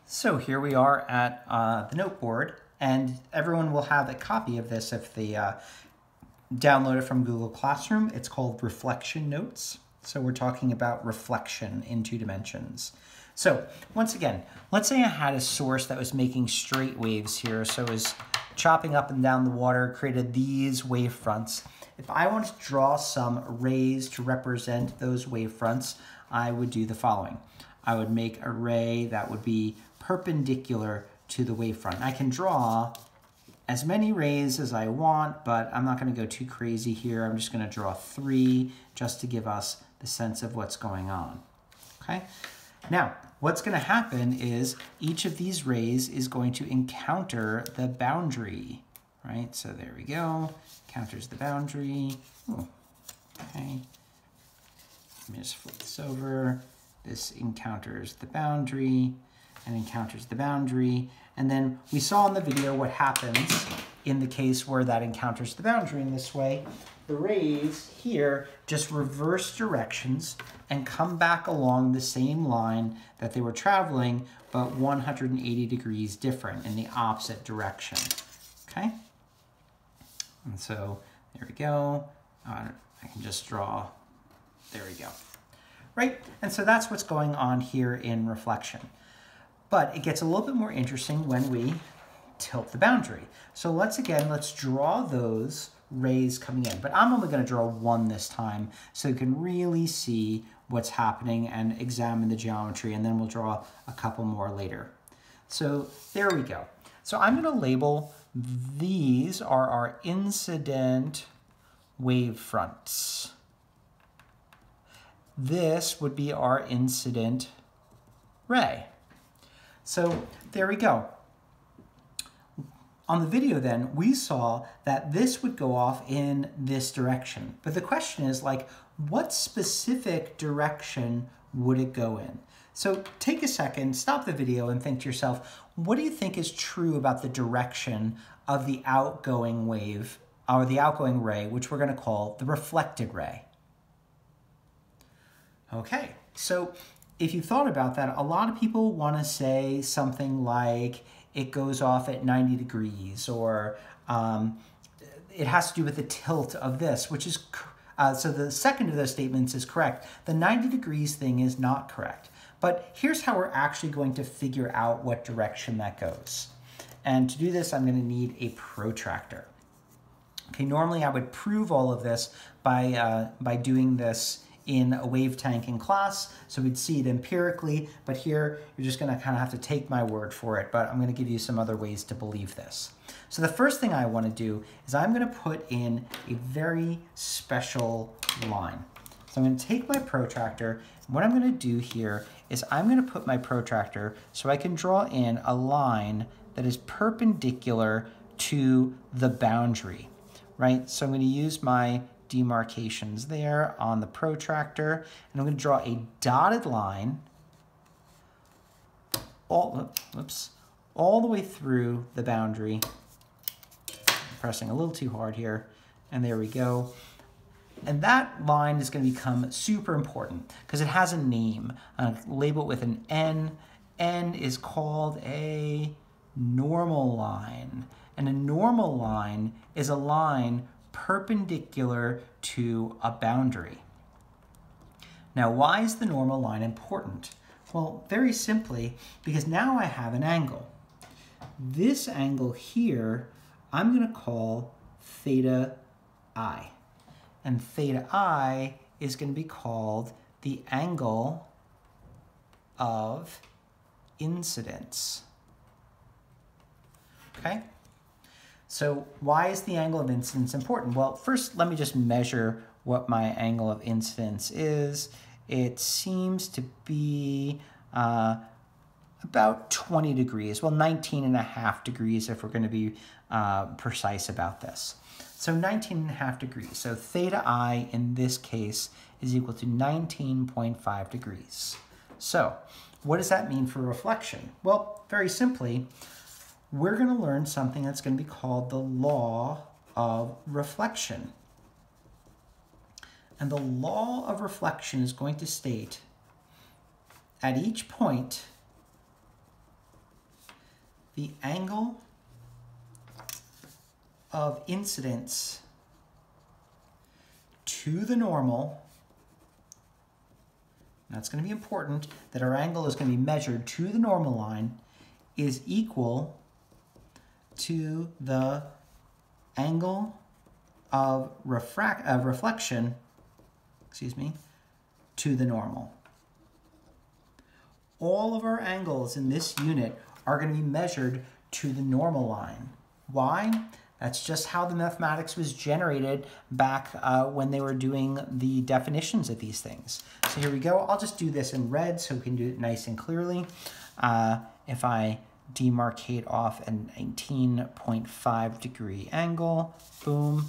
So here we are at the noteboard, and everyone will have a copy of this if they download it from Google Classroom. It's called Reflection Notes. So we're talking about reflection in 2 dimensions. So once again, let's say I had a source that was making straight waves here. So it was chopping up and down the water, created these wave fronts. If I want to draw some rays to represent those wave fronts, I would do the following. I would make a ray that would be perpendicular to the wavefront. I can draw as many rays as I want, but I'm not going to go too crazy here. I'm just going to draw 3 just to give us the sense of what's going on. Okay. Now, what's going to happen is each of these rays is going to encounter the boundary, right? So there we go. Encounters the boundary. Ooh. Okay. Let me just flip this over. This encounters the boundary and encounters the boundary. And then we saw in the video what happens in the case where that encounters the boundary in this way. The rays here just reverse directions and come back along the same line that they were traveling, but 180 degrees different in the opposite direction. Okay? And so there we go. I can just draw, there we go. Right? And so that's what's going on here in reflection. But it gets a little bit more interesting when we tilt the boundary. So let's draw those rays coming in. But I'm only going to draw 1 this time so you can really see what's happening and examine the geometry, and then we'll draw a couple more later. So there we go. So I'm going to label these are our incident wave fronts. This would be our incident ray. So there we go. On the video then, we saw that this would go off in this direction. But the question is, like, what specific direction would it go in? So take a second, stop the video and think to yourself, what do you think is true about the direction of the outgoing wave, or the outgoing ray, which we're going to call the reflected ray? Okay, so if you thought about that, a lot of people want to say something like it goes off at 90 degrees, or it has to do with the tilt of this, which is, so the second of those statements is correct. The 90 degrees thing is not correct. But here's how we're actually going to figure out what direction that goes. And to do this, I'm going to need a protractor. Okay, normally I would prove all of this by doing this in a wave tank in class, so we'd see it empirically, but here you're just going to kind of have to take my word for it, but I'm going to give you some other ways to believe this. So the first thing I want to do is I'm going to put in a very special line. So I'm going to take my protractor, and what I'm going to do here is I'm going to put my protractor so I can draw in a line that is perpendicular to the boundary, right? So I'm going to use my demarcations there on the protractor, and I'm going to draw a dotted line all the way through the boundary. I'm pressing a little too hard here, and there we go. And that line is going to become super important because it has a name. Label it with an N. N is called a normal line, and a normal line is a line perpendicular to a boundary. Now, why is the normal line important? Well, very simply, because now I have an angle. This angle here, I'm going to call theta I. And theta I is going to be called the angle of incidence. Okay? So why is the angle of incidence important? Well, first, let me just measure what my angle of incidence is. It seems to be about 20 degrees. Well, 19.5 degrees if we're going to be precise about this. So 19.5 degrees. So theta I in this case is equal to 19.5 degrees. So what does that mean for reflection? Well, very simply, we're going to learn something that's going to be called the law of reflection. And the law of reflection is going to state at each point the angle of incidence to the normal, that's going to be important, that our angle is going to be measured to the normal line, is equal to the angle of reflection, to the normal. All of our angles in this unit are going to be measured to the normal line. Why? That's just how the mathematics was generated back when they were doing the definitions of these things. So here we go. I'll just do this in red so we can do it nice and clearly. If I demarcate off an 19.5 degree angle, boom,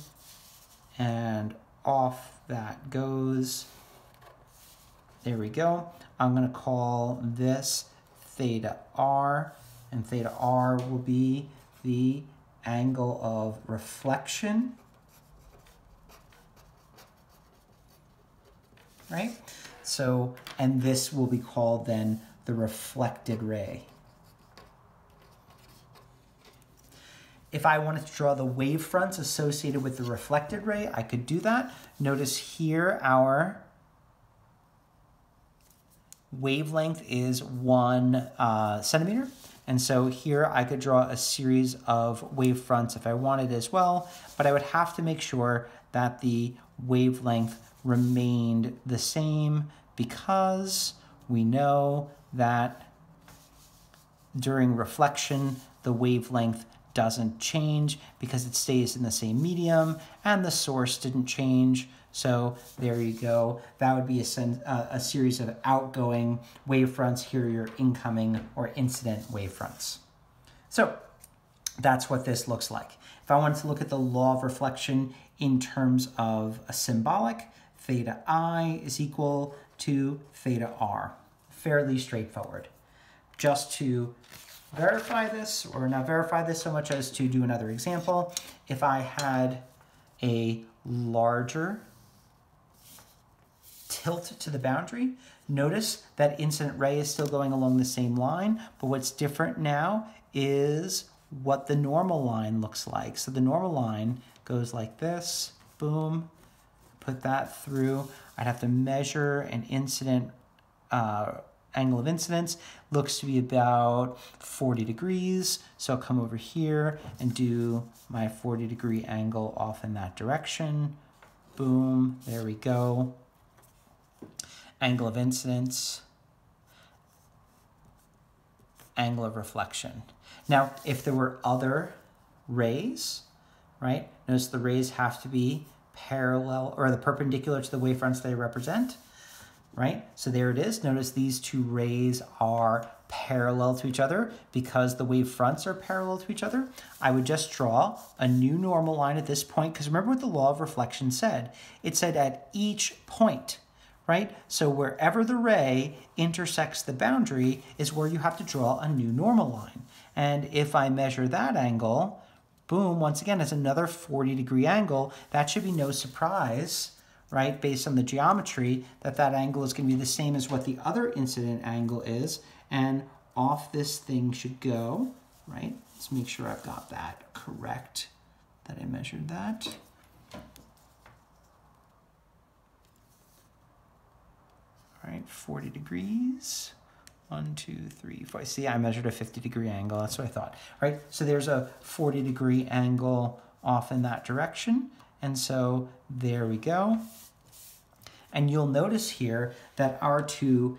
and off that goes. There we go. I'm going to call this theta r, and theta r will be the angle of reflection, right? So, and this will be called then the reflected ray. If I wanted to draw the wave fronts associated with the reflected ray, I could do that. Notice here our wavelength is 1 centimeter. And so here I could draw a series of wave fronts if I wanted as well, but I would have to make sure that the wavelength remained the same, because we know that during reflection, the wavelength doesn't change because it stays in the same medium and the source didn't change. So there you go. That would be a series of outgoing wavefronts. Here are your incoming or incident wavefronts. So that's what this looks like. If I wanted to look at the law of reflection in terms of a symbolic, theta I is equal to theta R. Fairly straightforward. Just to verify this, or not verify this so much as to do another example, if I had a larger tilt to the boundary, notice that incident ray is still going along the same line, but what's different now is what the normal line looks like. So the normal line goes like this, boom, put that through. I'd have to measure an incident angle of incidence, looks to be about 40 degrees. So I'll come over here and do my 40-degree angle off in that direction. Boom, there we go. Angle of incidence, angle of reflection. Now, if there were other rays, right? Notice the rays have to be parallel, or the perpendicular to the wavefronts they represent. Right? So there it is. Notice these two rays are parallel to each other because the wave fronts are parallel to each other. I would just draw a new normal line at this point, because remember what the law of reflection said. It said at each point, right? So wherever the ray intersects the boundary is where you have to draw a new normal line. And if I measure that angle, boom, once again, it's another 40-degree angle. That should be no surprise, right, based on the geometry, that that angle is going to be the same as what the other incident angle is, and off this thing should go, right? Let's make sure I've got that correct, that I measured that. All right, 40 degrees. 1, 2, 3, 4. See, I measured a 50-degree angle. That's what I thought. All right, so there's a 40-degree angle off in that direction. And so there we go. And you'll notice here that our two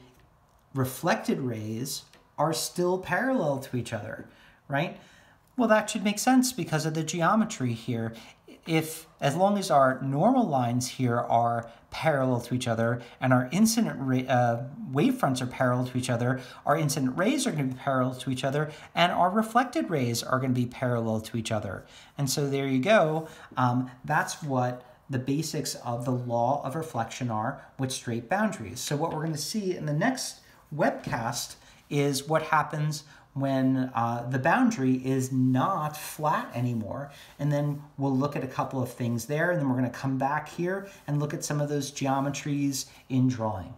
reflected rays are still parallel to each other, right? Well, that should make sense because of the geometry here. If, as long as our normal lines here are parallel to each other and our incident wavefronts are parallel to each other, our incident rays are going to be parallel to each other, and our reflected rays are going to be parallel to each other. And so there you go. That's what the basics of the law of reflection are with straight boundaries. So what we're going to see in the next webcast is what happens when the boundary is not flat anymore. And then we'll look at a couple of things there, and then we're going to come back here and look at some of those geometries in drawing.